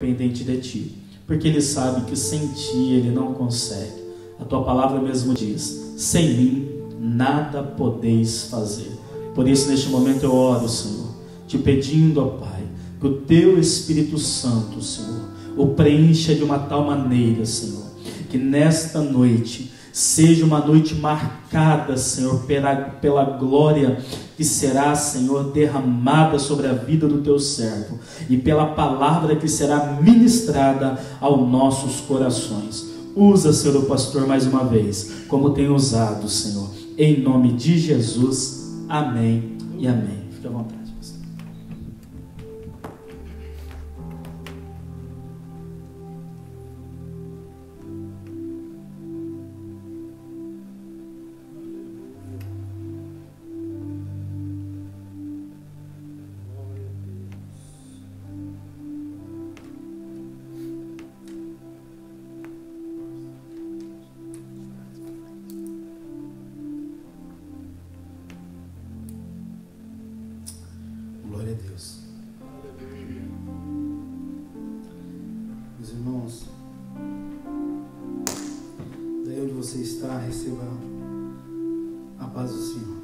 dependente de Ti, porque Ele sabe que sem Ti Ele não consegue. A Tua palavra mesmo diz: sem mim nada podeis fazer. Por isso neste momento eu oro, Senhor, te pedindo, ó Pai, que o Teu Espírito Santo, Senhor, o preencha de uma tal maneira, Senhor, que nesta noite seja uma noite marcada, Senhor, pela glória que será, Senhor, derramada sobre a vida do Teu servo e pela palavra que será ministrada aos nossos corações. Usa, Senhor, o pastor mais uma vez, como tem usado, Senhor, em nome de Jesus. Amém e amém. Fique à vontade. Glória a Deus. Meus irmãos, daí onde você está, receba a paz do Senhor.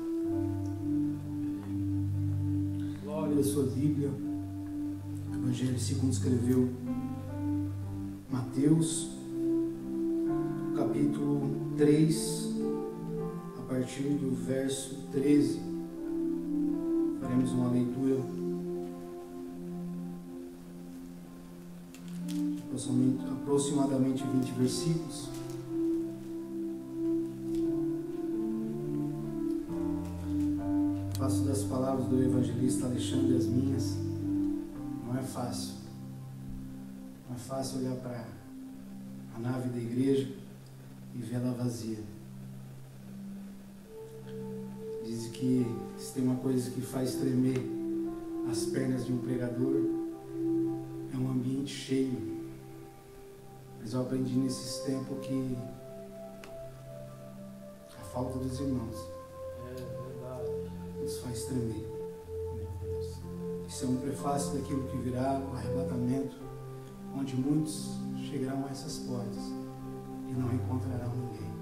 Glória a sua Bíblia, Evangelho segundo escreveu Mateus, capítulo 3, a partir do verso 13. Faremos uma leitura aproximadamente 20 versículos. Faço das palavras do evangelista Alexandre as minhas. Não é fácil. Não é fácil olhar para a nave da igreja e vê-la vazia. Diz que se tem uma coisa que faz tremer as pernas de um pregador, é um ambiente cheio. Mas eu aprendi nesses tempos que a falta dos irmãos nos faz tremer. Isso é um prefácio daquilo que virá, o arrebatamento, onde muitos chegarão a essas portas e não encontrarão ninguém.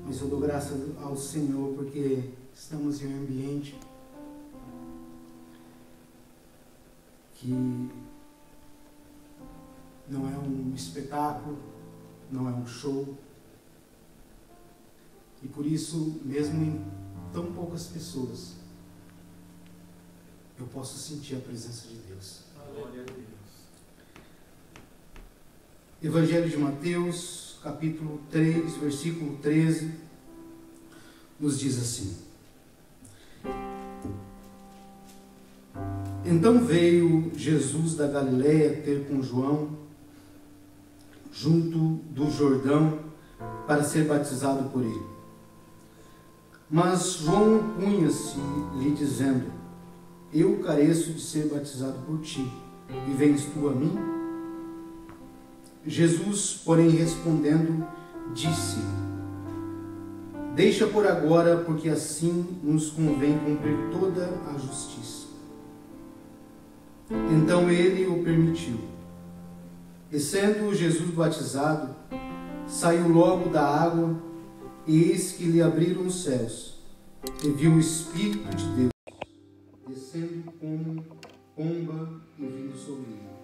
Mas eu dou graças ao Senhor porque estamos em um ambiente que não é um espetáculo, não é um show. E por isso, mesmo em tão poucas pessoas, eu posso sentir a presença de Deus. Glória a Deus. Evangelho de Mateus, capítulo 3, versículo 13, nos diz assim: Então veio Jesus da Galileia ter com João, junto do Jordão, para ser batizado por ele. Mas João opunha-se, lhe dizendo: Eu careço de ser batizado por ti, e vens tu a mim? Jesus, porém, respondendo, disse: Deixa por agora, porque assim nos convém cumprir toda a justiça. Então ele o permitiu. E sendo Jesus batizado, saiu logo da água, e eis que lhe abriram os céus, e viu o Espírito de Deus descendo como pomba e vindo sobre ele.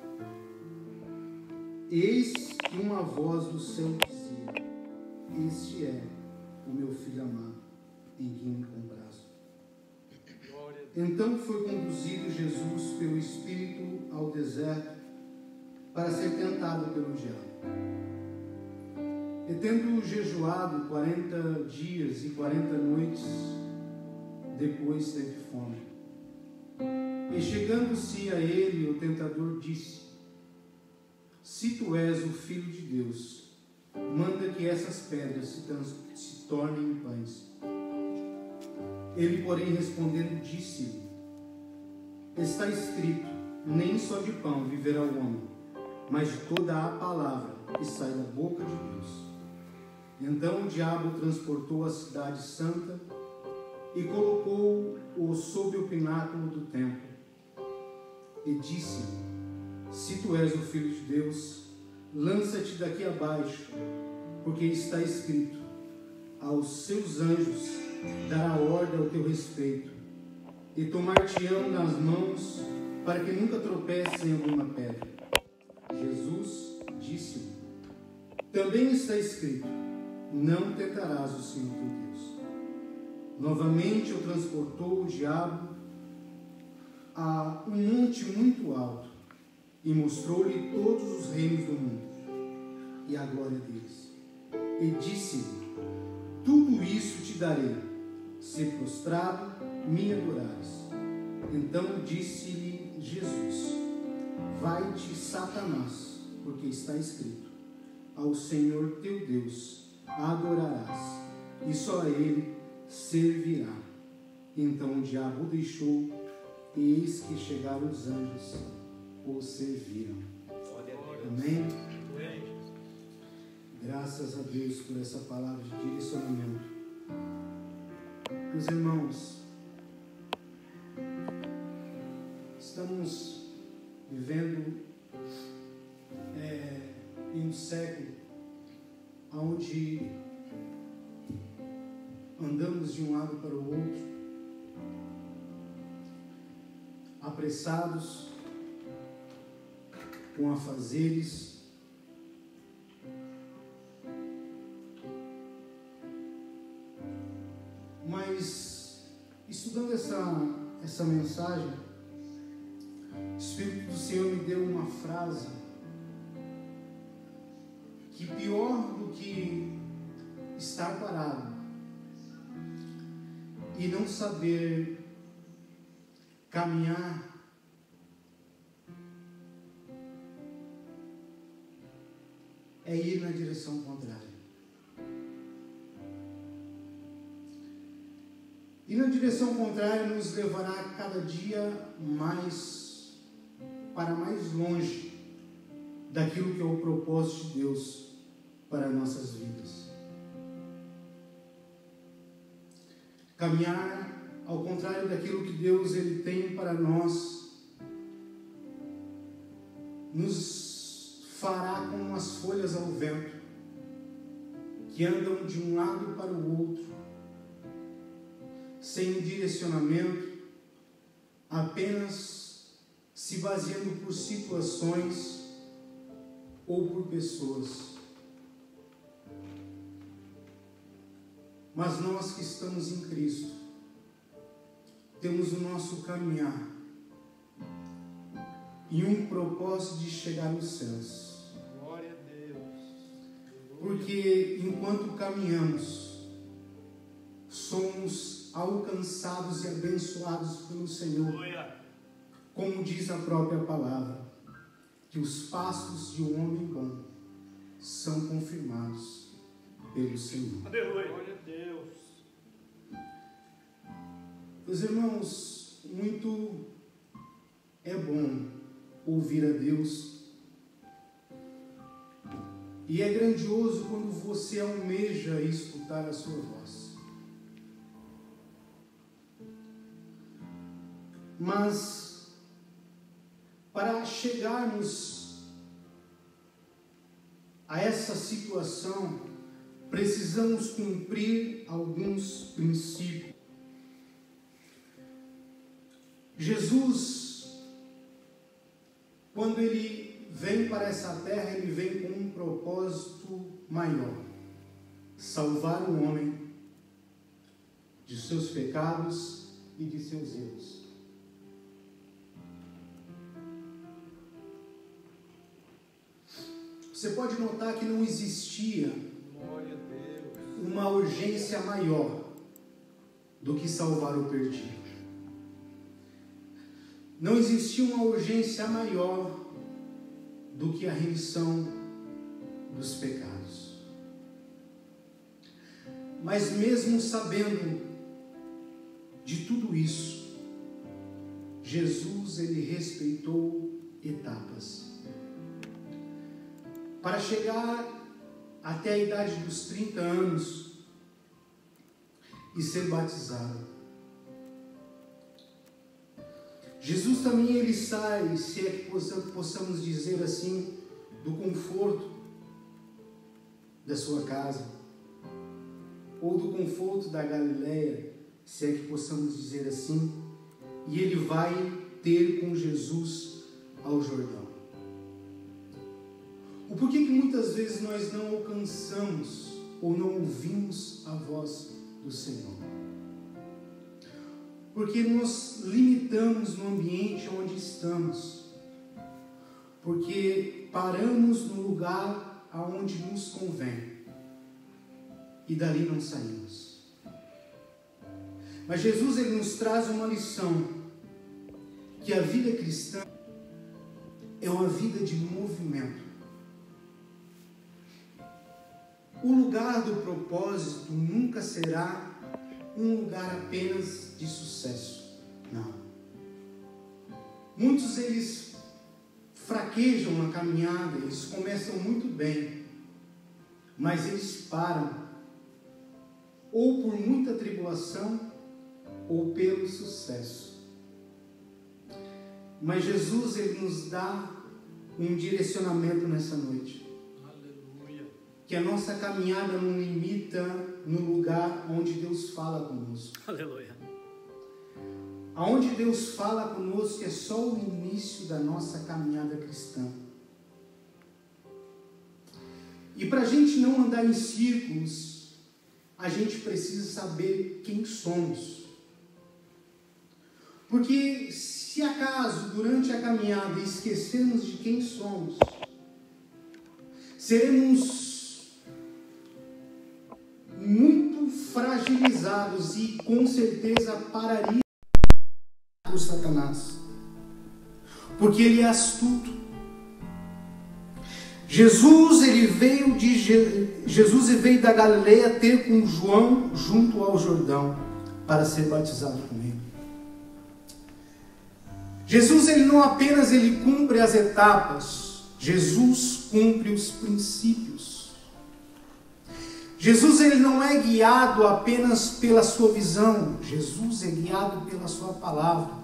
Eis que uma voz do céu dizia: Este é o meu Filho amado, em quem me comprazo. Então foi conduzido Jesus pelo Espírito ao deserto para ser tentado pelo diabo. E tendo jejuado 40 dias e 40 noites, depois teve fome. E chegando-se a ele, o tentador disse: Se tu és o Filho de Deus, manda que essas pedras se tornem em pães. Ele, porém, respondendo, disse-lhe: Está escrito, nem só de pão viverá o homem, mas de toda a palavra que sai da boca de Deus. Então o diabo transportou a cidade santa e colocou-o sob o pináculo do templo. E disse: se tu és o Filho de Deus, lança-te daqui abaixo, porque está escrito: aos seus anjos dará ordem ao teu respeito, e tomar-te-ão nas mãos, para que nunca tropece em alguma pedra. Jesus disse-lhe: também está escrito: não tentarás o Senhor teu Deus. Novamente o transportou o diabo a um monte muito alto, e mostrou-lhe todos os reinos do mundo e a glória deles. E disse-lhe: tudo isso te darei, se prostrado me adorares. Então disse-lhe Jesus: vai-te, Satanás, porque está escrito: ao Senhor teu Deus adorarás, e só a Ele servirá. Então o diabo o deixou, e eis que chegaram os anjos, o serviram. Amém? Graças a Deus por essa palavra de direcionamento. Meus irmãos, estamos vivendo em um século onde andamos de um lado para o outro, apressados, com afazeres, mas estudando essa mensagem, o Espírito do Senhor me deu uma frase que, pior do que estar parado e não saber caminhar, é ir na direção contrária. E na direção contrária nos levará cada dia mais para mais longe daquilo que é o propósito de Deus para nossas vidas. Caminhar ao contrário daquilo que Deus ele tem para nós nos fará como as folhas ao vento, que andam de um lado para o outro, sem direcionamento, apenas se baseando por situações ou por pessoas. Mas nós que estamos em Cristo, temos o nosso caminhar e um propósito de chegar nos céus. Glória a Deus. Porque enquanto caminhamos, somos alcançados e abençoados pelo Senhor. Como diz a própria palavra, que os passos de um homem bom são confirmados pelo Senhor. Glória a Deus. Meus irmãos, muito é bom ouvir a Deus, e é grandioso quando você almeja escutar a sua voz. Mas para chegarmos a essa situação, precisamos cumprir alguns princípios. Jesus, quando ele vem para essa terra, ele vem com um propósito maior: salvar o homem de seus pecados e de seus erros. Você pode notar que não existia uma urgência maior do que salvar o perdido. Não existia uma urgência maior do que a remissão dos pecados. Mas mesmo sabendo de tudo isso, Jesus ele respeitou etapas. Para chegar até a idade dos 30 anos e ser batizado, Jesus também ele sai, se é que possamos dizer assim, do conforto da sua casa, ou do conforto da Galileia, se é que possamos dizer assim, e ele vai ter com Jesus ao Jordão. O porquê que muitas vezes nós não alcançamos ou não ouvimos a voz do Senhor? Porque nos limitamos no ambiente onde estamos, porque paramos no lugar aonde nos convém e dali não saímos. Mas Jesus ele nos traz uma lição, que a vida cristã é uma vida de movimento. O lugar do propósito nunca será um lugar apenas de sucesso. Não. Muitos eles fraquejam na caminhada, eles começam muito bem, mas eles param, ou por muita tribulação, ou pelo sucesso. Mas Jesus ele nos dá um direcionamento nessa noite. Aleluia. Que a nossa caminhada não limita no lugar onde Deus fala conosco. Aleluia. Aonde Deus fala conosco é só o início da nossa caminhada cristã. E para a gente não andar em círculos, a gente precisa saber quem somos. Porque se acaso durante a caminhada esquecermos de quem somos, seremos muito fragilizados e com certeza pararíamos por Satanás, porque ele é astuto. Jesus veio da Galileia ter com João junto ao Jordão para ser batizado com ele. Jesus ele não apenas cumpre as etapas, Jesus cumpre os princípios. Jesus ele não é guiado apenas pela sua visão, Jesus é guiado pela sua palavra.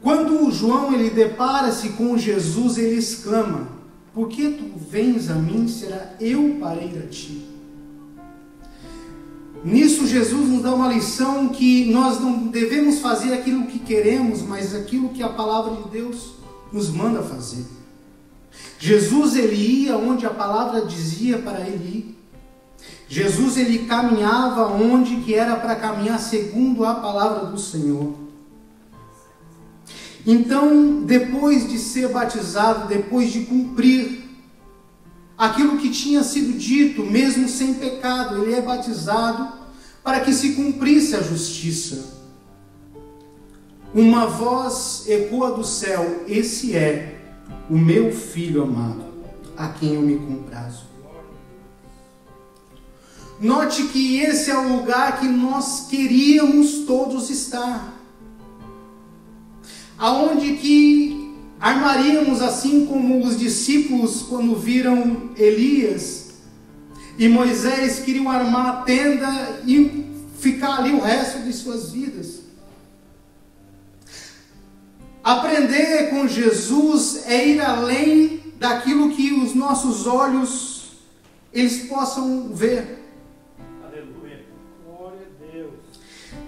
Quando João ele depara-se com Jesus, ele exclama: por que tu vens a mim, será eu para ir a ti? Nisso Jesus nos dá uma lição que nós não devemos fazer aquilo que queremos, mas aquilo que a palavra de Deus nos manda fazer. Jesus ele ia onde a palavra dizia para ele ir. Jesus ele caminhava onde que era para caminhar segundo a palavra do Senhor. Então, depois de ser batizado, depois de cumprir aquilo que tinha sido dito, mesmo sem pecado, ele é batizado para que se cumprisse a justiça. Uma voz ecoa do céu: esse é o meu filho amado, a quem eu me comprazo. Note que esse é o lugar que nós queríamos todos estar. Aonde que armaríamos, assim como os discípulos quando viram Elias e Moisés, queriam armar a tenda e ficar ali o resto de suas vidas. Aprender com Jesus é ir além daquilo que os nossos olhos eles possam ver. Aleluia. Glória a Deus.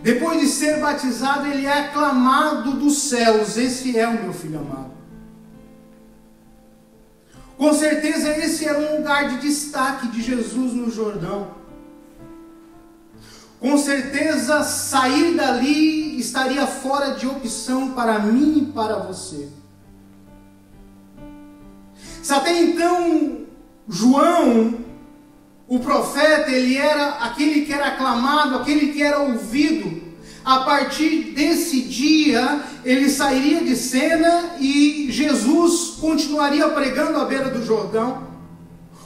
Depois de ser batizado, ele é aclamado dos céus: esse é o meu filho amado. Com certeza esse era um lugar de destaque de Jesus no Jordão. Com certeza sair dali estaria fora de opção para mim e para você. Se até então João, o profeta, ele era aquele que era aclamado, aquele que era ouvido, a partir desse dia ele sairia de cena e Jesus continuaria pregando à beira do Jordão,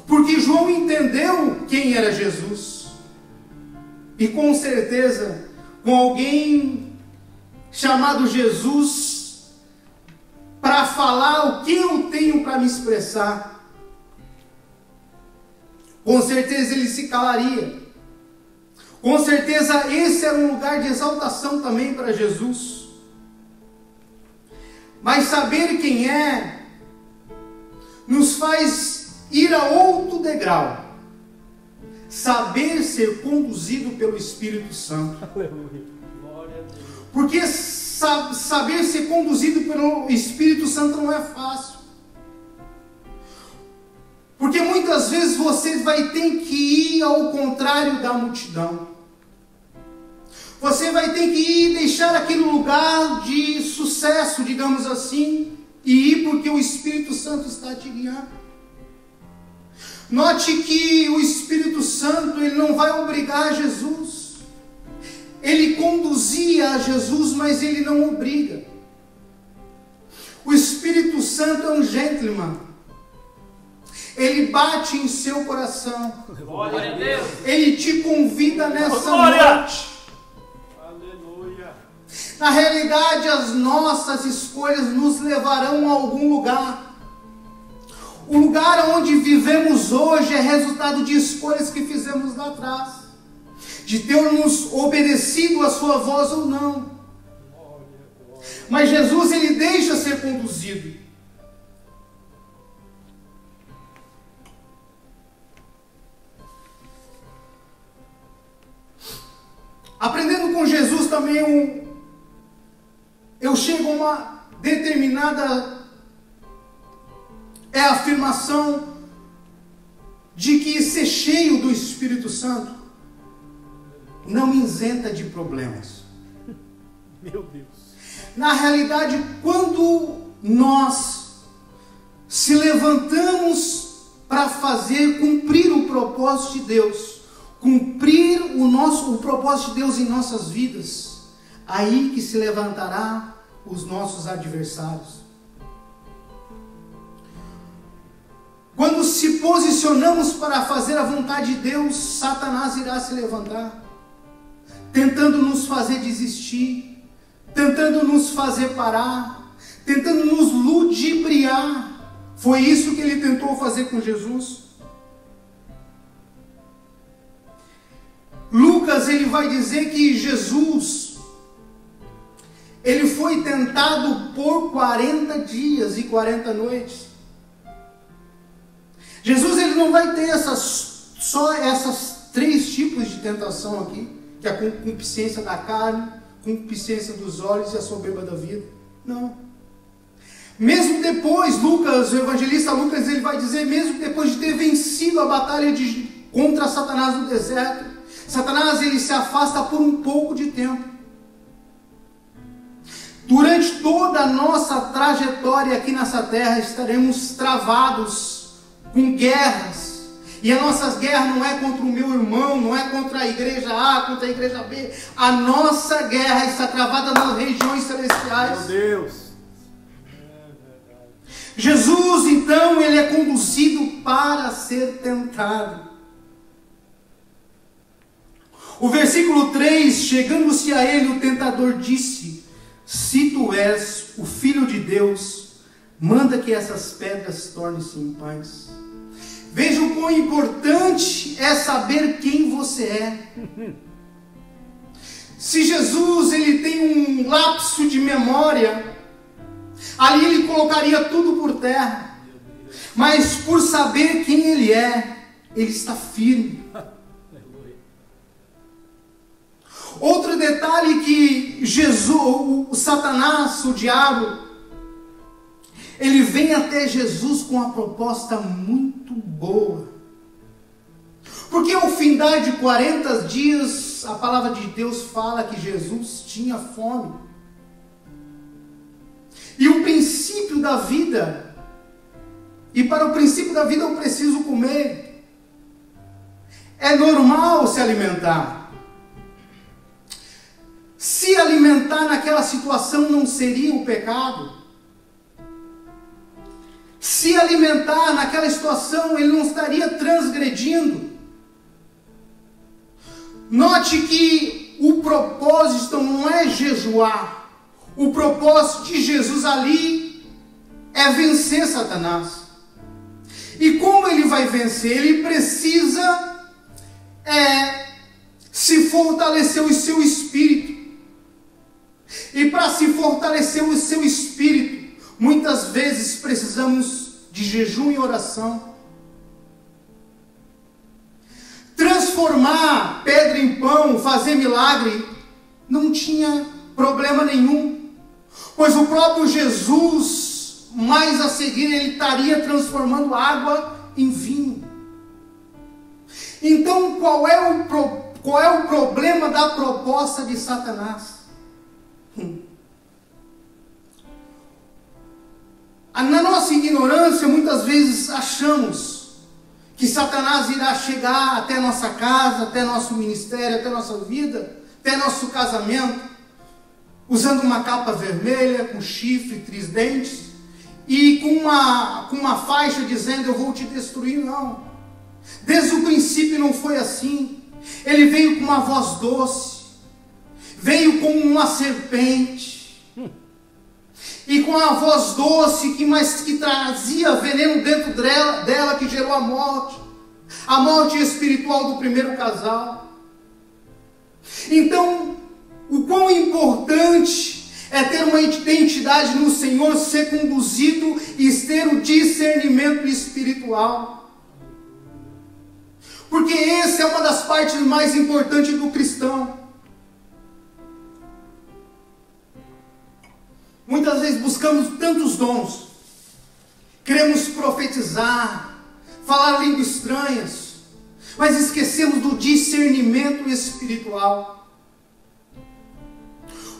porque João entendeu quem era Jesus. E com certeza, com alguém chamado Jesus para falar o que eu tenho para me expressar, com certeza ele se calaria. Com certeza esse era um lugar de exaltação também para Jesus. Mas saber quem é nos faz ir a outro degrau. Saber ser conduzido pelo Espírito Santo. Aleluia. Glória a Deus. Porque saber ser conduzido pelo Espírito Santo não é fácil. Porque muitas vezes você vai ter que ir ao contrário da multidão. Você vai ter que ir deixar aquele lugar de sucesso, digamos assim, e ir porque o Espírito Santo está te guiando. Note que o Espírito Santo, ele não vai obrigar Jesus. Ele conduzia a Jesus, mas ele não obriga. O Espírito Santo é um gentleman. Ele bate em seu coração. Glória a Deus. Ele te convida nessa Glória. noite. Aleluia. Na realidade, as nossas escolhas nos levarão a algum lugar. O lugar onde vivemos hoje é resultado de escolhas que fizemos lá atrás, de termos obedecido a sua voz ou não. Mas Jesus, ele deixa ser conduzido. Aprendendo com Jesus também, eu chego a uma determinada afirmação de que ser cheio do Espírito Santo não me isenta de problemas. Meu Deus. Na realidade, quando nós se levantamos para cumprir o propósito de Deus, cumprir o propósito de Deus em nossas vidas, aí que se levantará os nossos adversários. Quando se posicionamos para fazer a vontade de Deus, Satanás irá se levantar, tentando nos fazer desistir, tentando nos fazer parar, tentando nos ludibriar. Foi isso que ele tentou fazer com Jesus. Lucas, ele vai dizer que Jesus, ele foi tentado por 40 dias e 40 noites. Jesus, ele não vai ter só essas 3 tipos de tentação aqui, que é a concupiscência da carne, concupiscência dos olhos e a soberba da vida. Não. Mesmo depois, o evangelista Lucas, ele vai dizer, mesmo depois de ter vencido a batalha contra Satanás no deserto, Satanás, ele se afasta por um pouco de tempo. Durante toda a nossa trajetória aqui nessa terra, estaremos travados com guerras, e as nossas guerras não é contra o meu irmão, não é contra a igreja A, contra a igreja B, a nossa guerra está travada nas regiões celestiais. Meu Deus. Jesus, então, ele é conduzido para ser tentado. O versículo 3, chegando-se a ele, o tentador disse: se tu és o Filho de Deus, manda que essas pedras tornem-se em pães. Veja o quão importante é saber quem você é. Se Jesus, ele tem um lapso de memória, ali ele colocaria tudo por terra. Mas por saber quem ele é, ele está firme. Outro detalhe que o Satanás, o diabo, ele vem até Jesus com uma proposta muito boa. Porque ao findar de 40 dias, a palavra de Deus fala que Jesus tinha fome. E o princípio da vida, e para o princípio da vida eu preciso comer. É normal se alimentar. Se alimentar naquela situação não seria o pecado. Se alimentar naquela situação, ele não estaria transgredindo. Note que o propósito não é jejuar. O propósito de Jesus ali é vencer Satanás. E como ele vai vencer? Ele precisa se fortalecer o seu espírito. E para se fortalecer o seu espírito, muitas vezes precisamos de jejum e oração. Transformar pedra em pão, fazer milagre, não tinha problema nenhum, pois o próprio Jesus, mais a seguir, ele estaria transformando água em vinho. Então, qual é o problema da proposta de Satanás? Na nossa ignorância, muitas vezes achamos que Satanás irá chegar até nossa casa, até nosso ministério, até nossa vida, até nosso casamento, usando uma capa vermelha, com chifre, 3 dentes, e com uma faixa dizendo: eu vou te destruir. Não. Desde o princípio não foi assim. Ele veio com uma voz doce, veio como uma serpente, e com a voz doce que trazia veneno dentro dela, que gerou a morte espiritual do primeiro casal. Então, o quão importante é ter uma identidade no Senhor, ser conduzido e ter o discernimento espiritual. Porque essa é uma das partes mais importantes do cristão. Muitas vezes buscamos tantos dons, queremos profetizar, falar línguas estranhas, mas esquecemos do discernimento espiritual.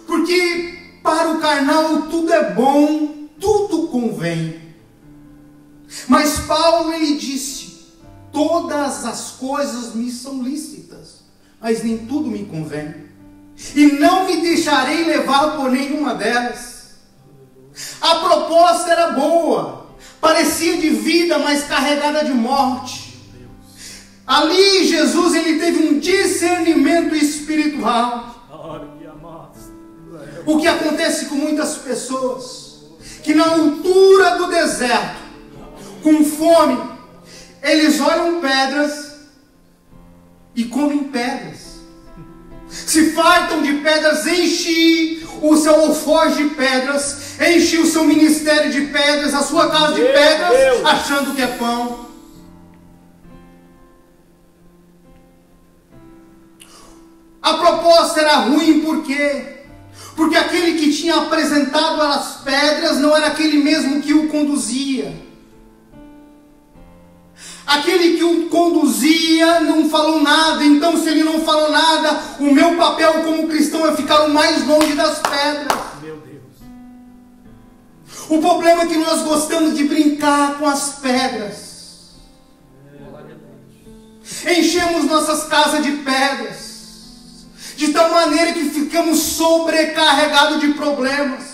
Porque para o carnal tudo é bom, tudo convém. Mas Paulo, ele disse: todas as coisas me são lícitas, mas nem tudo me convém. E não me deixarei levar por nenhuma delas. A proposta era boa, parecia de vida, mas carregada de morte. Ali Jesus, ele teve um discernimento espiritual. O que acontece com muitas pessoas, que na altura do deserto, com fome, eles olham pedras e comem pedras. Se fartam de pedras, enchem o seu alforje de pedras, enchem o seu ministério de pedras, a sua casa de pedras, achando que é pão. A proposta era ruim, por quê? Porque aquele que tinha apresentado as pedras não era aquele mesmo que o conduzia. Aquele que o conduzia não falou nada. Então, se ele não falou nada, o meu papel como cristão é ficar o mais longe das pedras. Meu Deus. O problema é que nós gostamos de brincar com as pedras. Enchemos nossas casas de pedras, de tal maneira que ficamos sobrecarregados de problemas.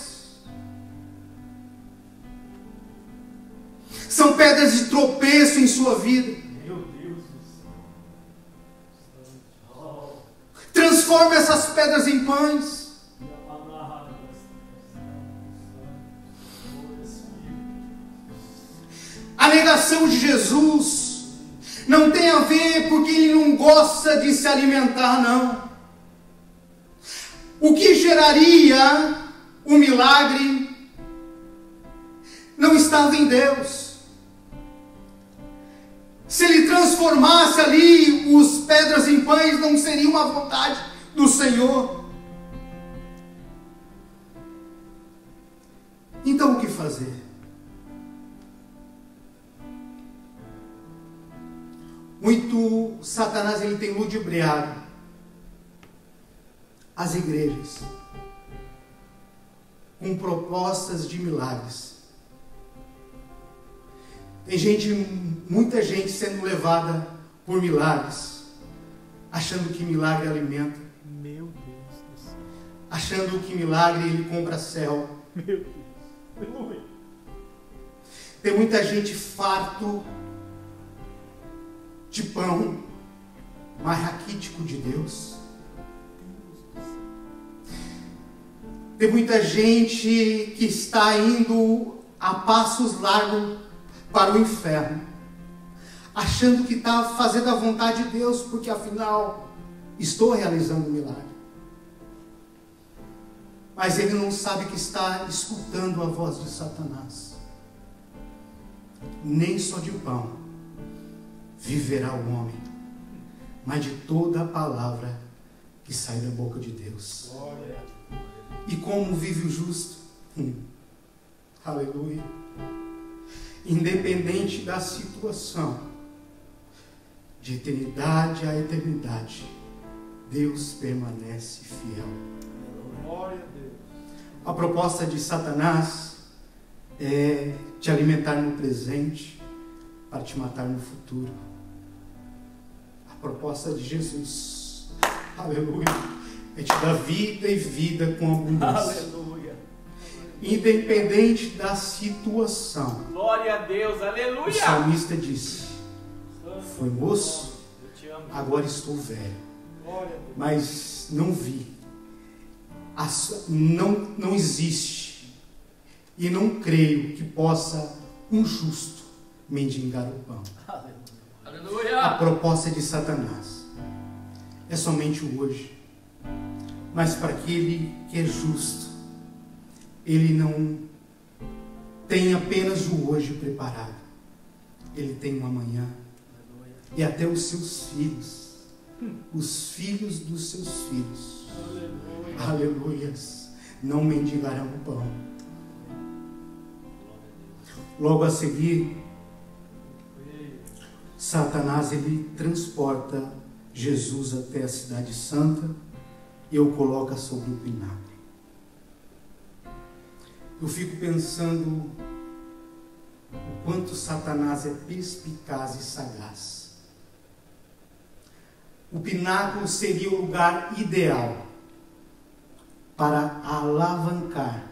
São pedras de tropeço em sua vida. Meu Deus. Transforma essas pedras em pães. A negação de Jesus não tem a ver porque ele não gosta de se alimentar, não. O que geraria o milagre não estava em Deus. Se ele transformasse ali os pedras em pães, não seria uma vontade do Senhor. Então o que fazer? Muito Satanás, ele tem ludibriado as igrejas com propostas de milagres. Tem muita gente sendo levada por milagres, achando que milagre alimenta, Meu Deus do céu. achando que milagre ele compra céu. Meu Deus. Aleluia. Tem muita gente farto de pão, mas raquítico de Deus. Tem muita gente que está indo a passos largos para o inferno, achando que está fazendo a vontade de Deus, porque afinal estou realizando um milagre. Mas ele não sabe que está escutando a voz de Satanás. Nem só de pão viverá o homem, mas de toda a palavra que sai da boca de Deus. E como vive o justo? Aleluia. Independente da situação, de eternidade a eternidade, Deus permanece fiel. Glória a Deus. A proposta de Satanás é te alimentar no presente para te matar no futuro. A proposta de Jesus, aleluia, é te dar vida e vida com abundância. Aleluia. Independente da situação. Glória a Deus. Aleluia. O salmista disse: fui moço, Eu te amo. agora estou velho, Glória a Deus. mas não vi. Não existe e não creio que possa um justo mendigar o pão. Aleluia. A proposta de Satanás é somente o hoje, mas para aquele que é justo, ele não tem apenas o hoje preparado, ele tem um amanhã. E até os seus filhos, os filhos dos seus filhos, aleluias, não mendigarão o pão. Logo a seguir, Satanás ele transporta Jesus até a cidade santa e o coloca sobre o pináculo. Eu fico pensando o quanto Satanás é perspicaz e sagaz. O pináculo seria o lugar ideal para alavancar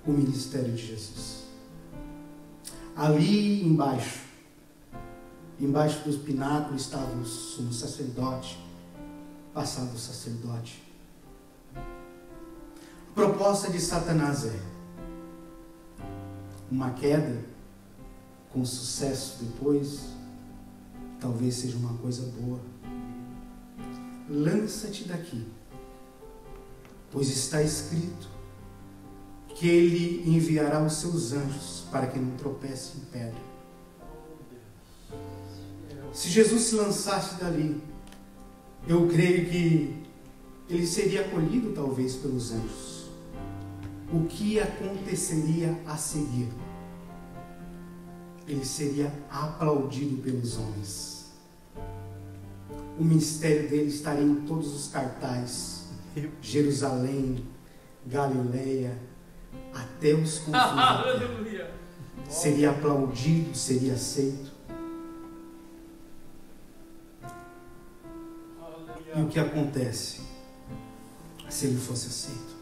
o ministério de Jesus. Ali embaixo dos pináculos estava o sumo sacerdote, passado sacerdote. A proposta de Satanás é uma queda com sucesso depois, talvez seja uma coisa boa. Lança-te daqui, pois está escrito que ele enviará os seus anjos para que não tropece em pedra. Se Jesus se lançasse dali, eu creio que ele seria acolhido talvez pelos anjos. O que aconteceria a seguir? Ele seria aplaudido pelos homens. O ministério dele estaria em todos os cartazes. Jerusalém, Galileia, até os confins da terra. Seria aplaudido, seria aceito. E o que acontece se ele fosse aceito?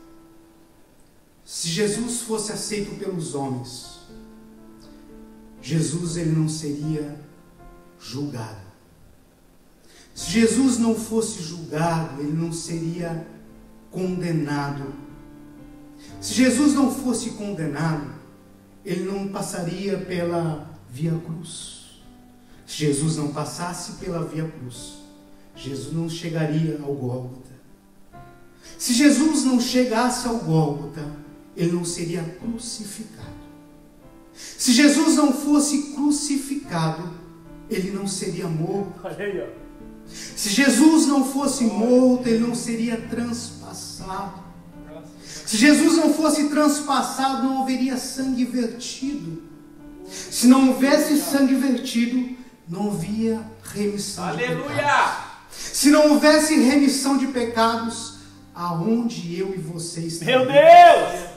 Se Jesus fosse aceito pelos homens, Jesus ele não seria julgado. Se Jesus não fosse julgado, ele não seria condenado. Se Jesus não fosse condenado, ele não passaria pela via cruz. Se Jesus não passasse pela via cruz, Jesus não chegaria ao Gólgota. Se Jesus não chegasse ao Gólgota, ele não seria crucificado. Se Jesus não fosse crucificado, ele não seria morto. Se Jesus não fosse morto, ele não seria transpassado. Se Jesus não fosse transpassado, não haveria sangue vertido. Se não houvesse sangue vertido, não havia remissão de pecados. Se não houvesse remissão de pecados, aonde eu e você estamos? Meu Deus!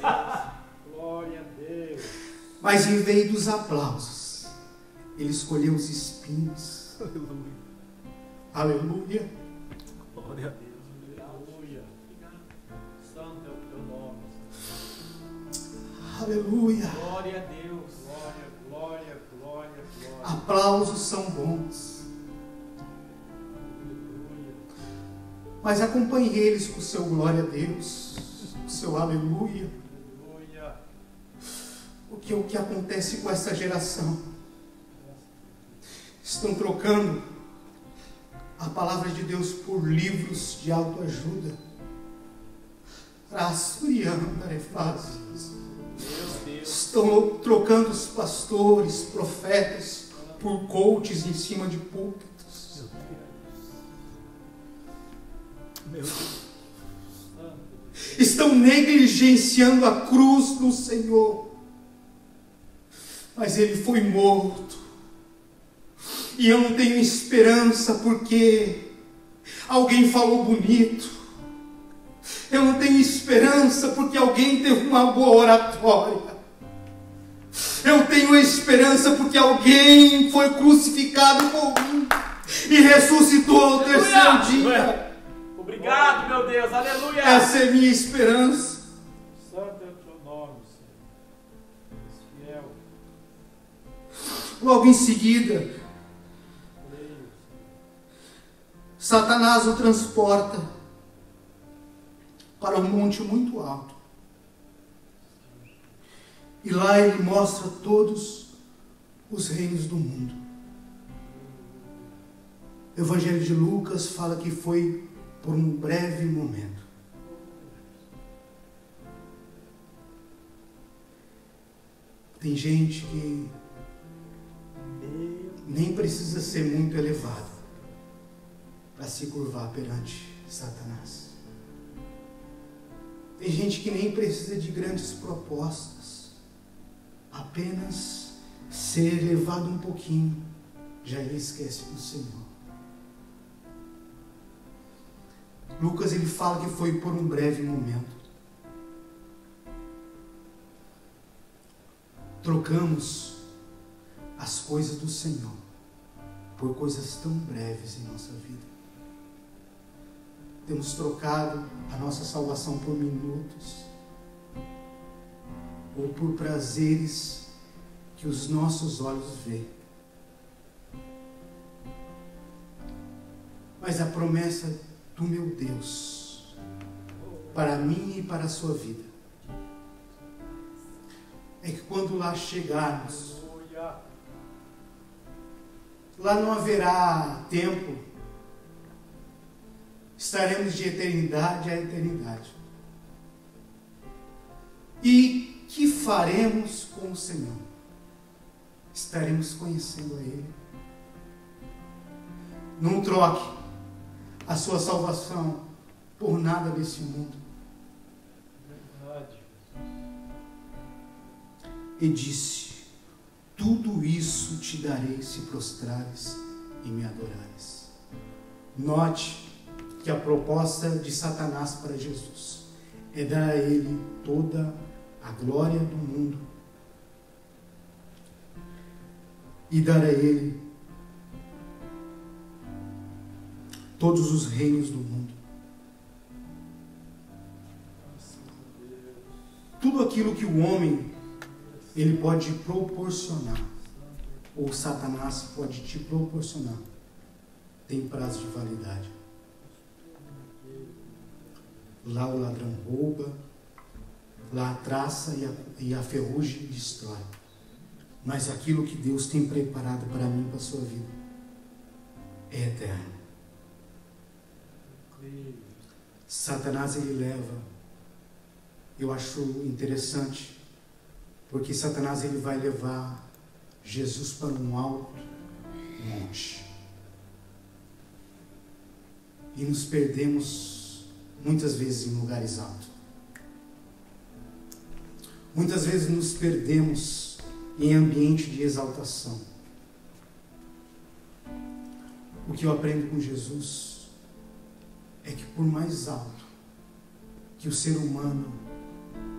Glória a Deus! Mas em vez dos aplausos, ele escolheu os espinhos. Aleluia! Glória a Deus! Aleluia! Santo é o teu nome. Aleluia! Glória a Deus! Glória, glória, glória, glória. Aplausos são bons, mas acompanhe eles com o seu glória a Deus, o seu aleluia. Aleluia! O que acontece com essa geração? Estão trocando a palavra de Deus por livros de autoajuda. Estão trocando os pastores, profetas, por coaches em cima de púlpitos. Meu Deus. Estão negligenciando a cruz do Senhor. Mas Ele foi morto. E eu não tenho esperança porque alguém falou bonito. Eu não tenho esperança porque alguém teve uma boa oratória. Eu tenho esperança porque alguém foi crucificado por mim e ressuscitou ao terceiro dia. Obrigado, meu Deus, aleluia. Essa é minha esperança. Santo é o teu nome, Senhor. És fiel. Logo em seguida, Satanás o transporta para um monte muito alto. E lá ele mostra todos os reinos do mundo. O Evangelho de Lucas fala que foi por um breve momento. Tem gente que nem precisa ser muito elevado para se curvar perante Satanás. Tem gente que nem precisa de grandes propostas, apenas ser elevado um pouquinho, já ele esquece do Senhor. Lucas ele fala que foi por um breve momento. Trocamos as coisas do Senhor por coisas tão breves em nossa vida. Temos trocado a nossa salvação por minutos ou por prazeres que os nossos olhos veem. Mas a promessa do meu Deus para mim e para a sua vida é que quando lá chegarmos, lá não haverá tempo, estaremos de eternidade a eternidade. E que faremos com o Senhor? Estaremos conhecendo a Ele. Não troque a sua salvação por nada desse mundo. Verdade. E disse: tudo isso te darei se prostrares e me adorares. Note que a proposta de Satanás para Jesus é dar a Ele toda a glória do mundo e dar a Ele todos os reinos do mundo. Tudo aquilo que o homem ele pode proporcionar, ou Satanás pode te proporcionar, tem prazo de validade. Lá o ladrão rouba, lá a traça e a ferrugem destrói. Mas aquilo que Deus tem preparado para mim e para a sua vida é eterno. Satanás ele leva, eu acho interessante, porque Satanás ele vai levar Jesus para um alto monte. E nos perdemos muitas vezes em lugares altos. Muitas vezes nos perdemos em ambiente de exaltação. O que eu aprendo com Jesus é que por mais alto que o ser humano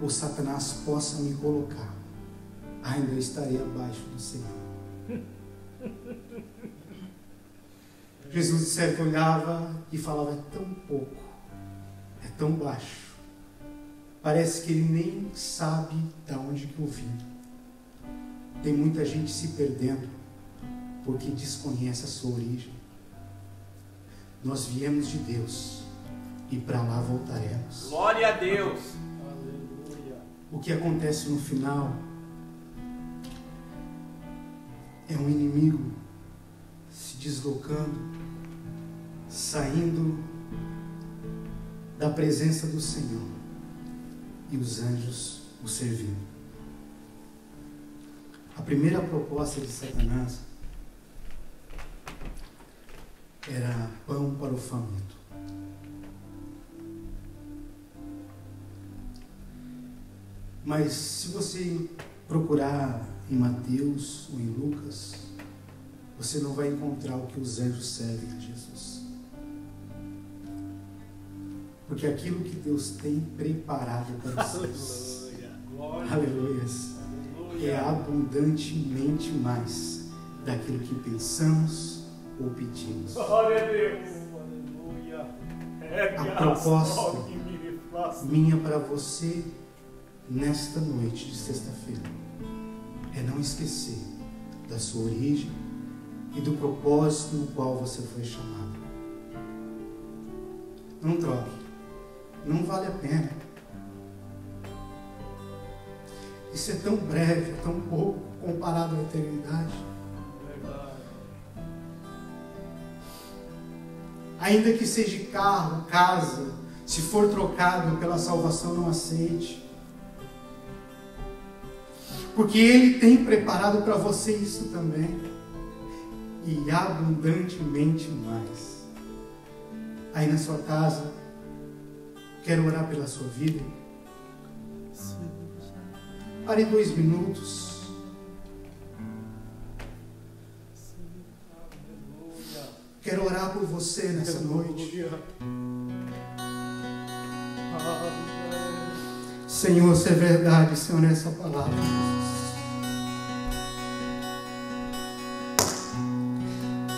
ou Satanás possa me colocar, ainda estarei abaixo do Senhor. Jesus de certo olhava e falava: é tão pouco, é tão baixo, parece que ele nem sabe de onde que eu vim. Tem muita gente se perdendo porque desconhece a sua origem. Nós viemos de Deus e para lá voltaremos. Glória a Deus. O que acontece no final é um inimigo se deslocando saindo da presença do Senhor e os anjos o servindo. A primeira proposta de Satanás era pão para o faminto. Mas se você procurar em Mateus ou em Lucas, você não vai encontrar o que os anjos servem a Jesus. Porque aquilo que Deus tem preparado para vocês, aleluias, é abundantemente mais daquilo que pensamos ou pedimos. Glória a Deus, aleluia. A proposta minha para você nesta noite de sexta-feira é não esquecer da sua origem e do propósito no qual você foi chamado. Não troque, não vale a pena. Isso é tão breve, tão pouco comparado à eternidade. Ainda que seja carro, casa, se for trocado pela salvação, não aceite. Porque Ele tem preparado para você isso também. E abundantemente mais. Aí na sua casa, quero orar pela sua vida. Pare 2 minutos. Quero orar por você nessa noite. Senhor, se é verdade, Senhor, nessa palavra, Jesus.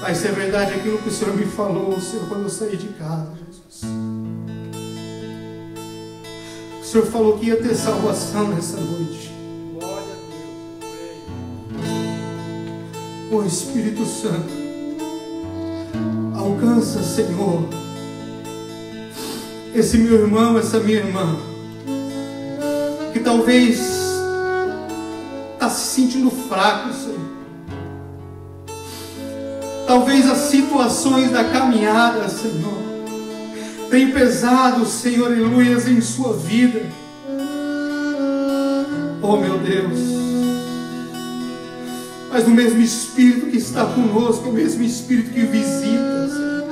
Pai, se é verdade aquilo que o Senhor me falou, Senhor, quando eu saí de casa, Jesus. O Senhor falou que ia ter salvação nessa noite. Glória a Deus. Ô Espírito Santo, alcança, Senhor, esse meu irmão, essa minha irmã, que talvez está se sentindo fraco, Senhor. Talvez as situações da caminhada, Senhor, tenham pesado, Senhor, aleluias, em sua vida. Oh, meu Deus. Mas o mesmo Espírito que está conosco, o mesmo Espírito que o visita, Senhor.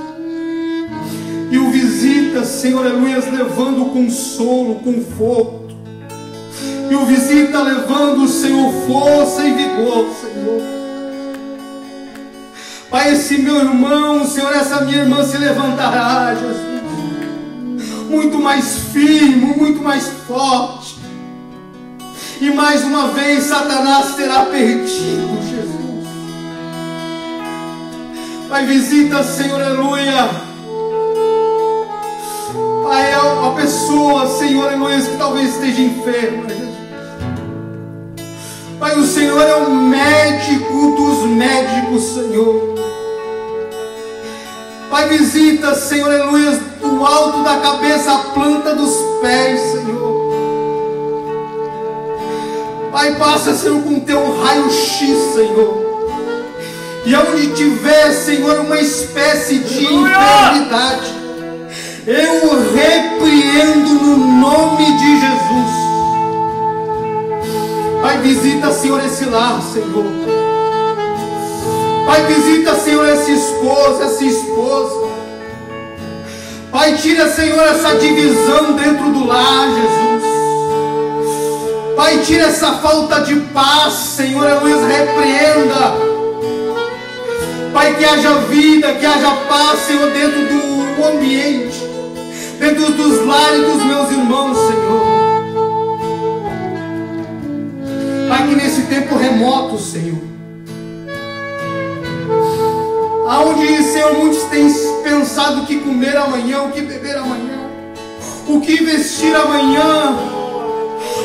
E o visita, Senhor, aleluias, levando consolo, conforto. E o visita levando, Senhor, força e vigor, Senhor. Pai, esse meu irmão, Senhor, essa minha irmã se levantará, Jesus. Muito mais firme, muito mais forte. E mais uma vez Satanás será perdido, Jesus. Pai, visita, Senhor, aleluia. Pai, é uma pessoa, Senhor, aleluia, que talvez esteja enferma, Jesus. Pai, o Senhor é o médico dos médicos, Senhor. Pai, visita, Senhor, aleluia, do alto da cabeça à planta dos pés, Senhor. Pai, passa, Senhor, com teu raio-x, Senhor. E onde tiver, Senhor, uma espécie de enfermidade, eu repreendo no nome de Jesus. Pai, visita, Senhor, esse lar, Senhor. Pai, visita, Senhor, essa esposa. Pai, tira, Senhor, essa divisão dentro do lar, Jesus. Pai, tira essa falta de paz, Senhor, aleluia, repreenda. Pai, que haja vida, que haja paz, Senhor, dentro do ambiente, dentro dos lares dos meus irmãos, Senhor. Pai, que nesse tempo remoto, Senhor, aonde, Senhor, muitos têm pensado o que comer amanhã, o que beber amanhã, o que vestir amanhã,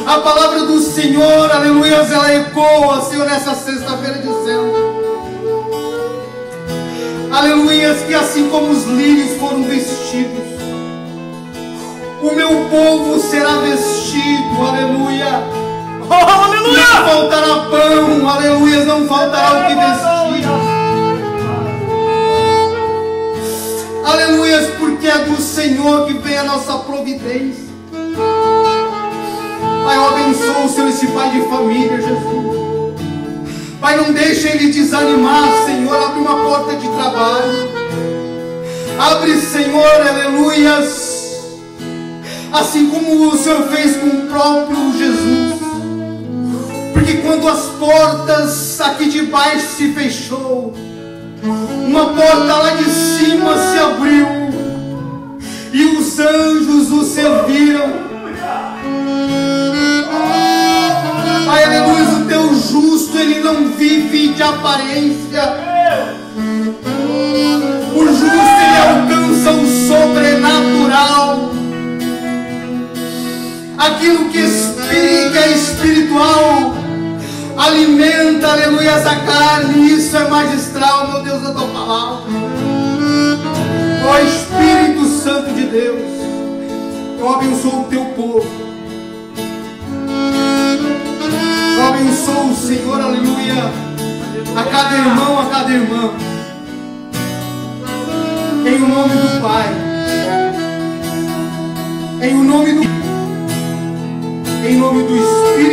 a palavra do Senhor, aleluia, ela ecoa, Senhor, nessa sexta-feira dizendo, aleluia, que assim como os lírios foram vestidos, o meu povo será vestido, aleluia. Oh, aleluia! Não faltará pão, aleluia, não faltará o que vestir. Aleluias, porque é do Senhor que vem a nossa providência. Pai, eu abençoo o Senhor, esse pai de família, Jesus. Pai, não deixa ele desanimar, Senhor. Abre uma porta de trabalho. Abre, Senhor, aleluias. Assim como o Senhor fez com o próprio Jesus. Porque quando as portas aqui de baixo se fechou, uma porta lá de cima se abriu. E os anjos o serviram. Pai, aleluia, o teu justo, ele não vive de aparência. O justo, ele alcança o sobrenatural. Aquilo que é espiritual alimenta, aleluia, a carne. Isso é magistral, meu Deus, da tua palavra. Ó Espírito Santo de Deus, eu abençoo o teu povo. Eu abençoo, Senhor, aleluia, a cada irmão, a cada irmã. Em o nome do Pai, em o nome do Espírito